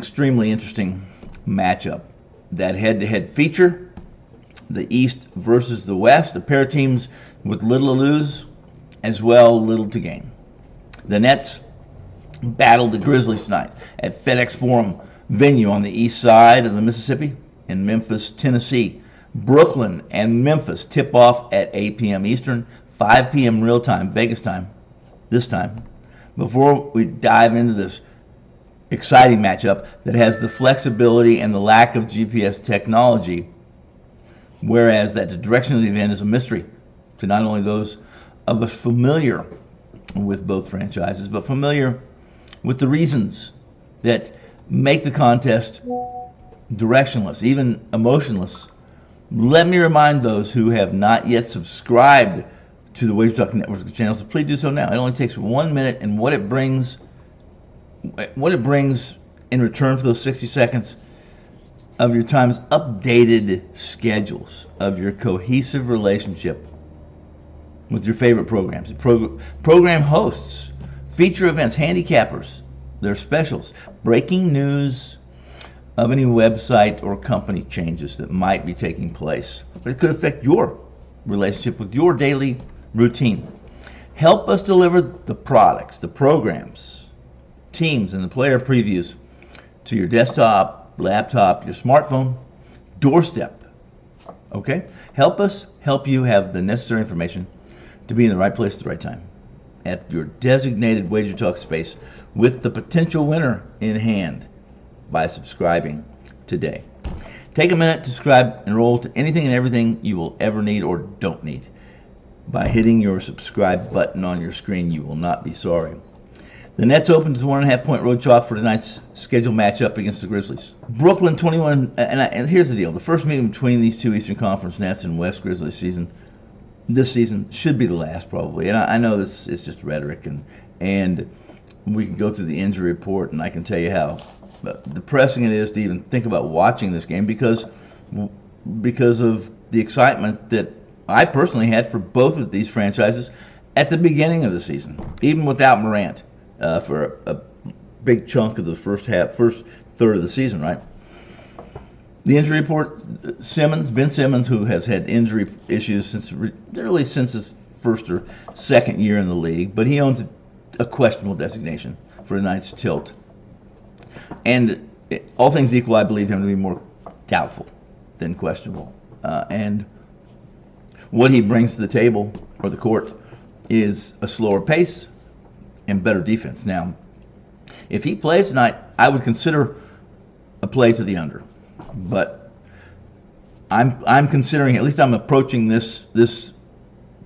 extremely interesting matchup. That head-to-head feature, the East versus the West, a pair of teams with little to lose, as well little to gain. The Nets battled the Grizzlies tonight at FedExForum venue on the east side of the Mississippi in Memphis, Tennessee. Brooklyn and Memphis tip off at 8 p.m. Eastern, 5 p.m. real time, Vegas time, this time. Before we dive into this exciting matchup that has the flexibility and the lack of GPS technology, whereas that the direction of the event is a mystery to not only those of us familiar with both franchises, but familiar with the reasons that make the contest directionless, even emotionless. Let me remind those who have not yet subscribed to the Wager Talk Network channel to please do so now. It only takes 1 minute, and what it brings in return for those 60 seconds of your time is updated schedules of your cohesive relationship with your favorite programs, program hosts, feature events, handicappers, their specials, breaking news of any website or company changes that might be taking place. But it could affect your relationship with your daily routine. Help us deliver the products, the programs, teams, and the player previews to your desktop, laptop, your smartphone, doorstep. Okay? Help us help you have the necessary information to be in the right place at the right time at your designated Wager Talk space with the potential winner in hand by subscribing today. Take a minute to subscribe, enroll to anything and everything you will ever need or don't need. By hitting your subscribe button on your screen, you will not be sorry. The Nets opened as 1.5 point road chalk for tonight's scheduled matchup against the Grizzlies. Brooklyn 21, and here's the deal. The first meeting between these two Eastern Conference Nets and West Grizzlies this season should be the last probably. And I know this is just rhetoric, and we can go through the injury report, and I can tell you how depressing it is to even think about watching this game because of the excitement that I personally had for both of these franchises at the beginning of the season, even without Morant for a big chunk of the first third of the season, right? The injury report, Ben Simmons, who has had injury issues since his first or second year in the league, but he owns a questionable designation for tonight's tilt. And all things equal, I believe him to be more doubtful than questionable. And what he brings to the table or the court is a slower pace and better defense. Now, if he plays tonight, I would consider a play to the under. But I'm considering, at least I'm approaching this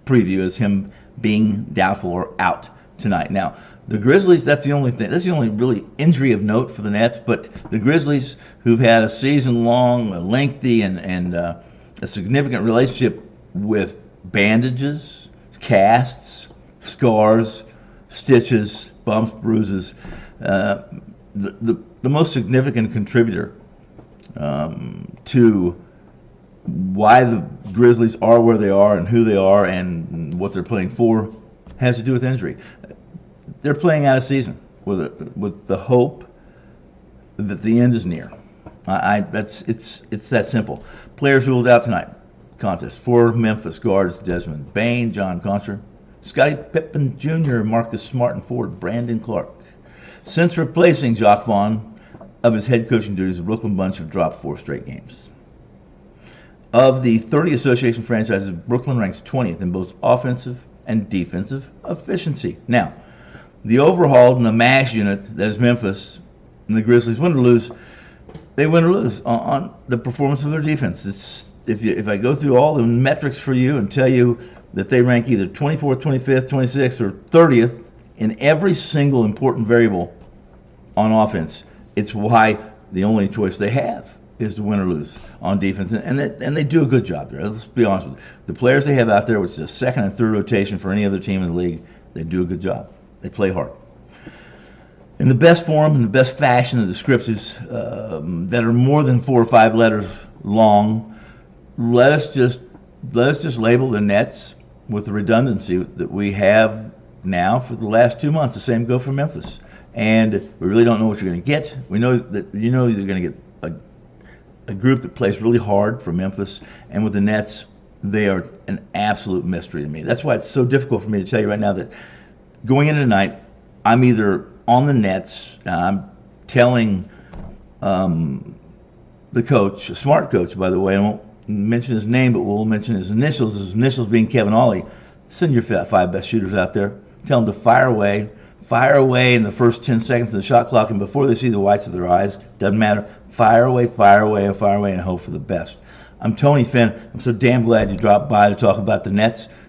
preview as him being doubtful or out tonight. Now, the Grizzlies, that's the only really injury of note for the Nets, but the Grizzlies, who've had a season-long, lengthy, and a significant relationship with bandages, casts, scars, stitches, bumps, bruises, the most significant contributor to why the Grizzlies are where they are and who they are and what they're playing for has to do with injury. They're playing out of season with the hope that the end is near. It's that simple. Players ruled out tonight. Contest for Memphis guards: Desmond Bane, John Contra, Scottie Pippen Jr., Marcus Smart, and forward Brandon Clark. Since replacing Jacques Vaughn of his head coaching duties, the Brooklyn Bunch have dropped 4 straight games. Of the 30 association franchises, Brooklyn ranks 20th in both offensive and defensive efficiency. Now, the overhauled and the mash unit that is Memphis and the Grizzlies win or lose, they win or lose on the performance of their defense. If I go through all the metrics for you and tell you that they rank either 24th, 25th, 26th, or 30th in every single important variable on offense, it's why the only choice they have is to win or lose on defense, and they do a good job there. Let's be honest with you. The players they have out there, which is a second and third rotation for any other team in the league, they do a good job. They play hard. In the best form, in the best fashion, the descriptives that are more than 4 or 5 letters long, let us just label the Nets with the redundancy that we have now for the last 2 months. The same go for Memphis. and we really don't know what you're going to get. We know that you're going to get a group that plays really hard for Memphis, and with the Nets, they are an absolute mystery to me. That's why it's so difficult for me to tell you right now that going into tonight, I'm either on the Nets, and I'm telling the coach, a smart coach, by the way, I won't mention his name, but we'll mention his initials being Kevin Ollie. Send your 5 best shooters out there. Tell them to fire away in the first 10 seconds of the shot clock, and before they see the whites of their eyes, doesn't matter, fire away, and hope for the best. I'm Tony Finn. I'm so damn glad you dropped by to talk about the Nets.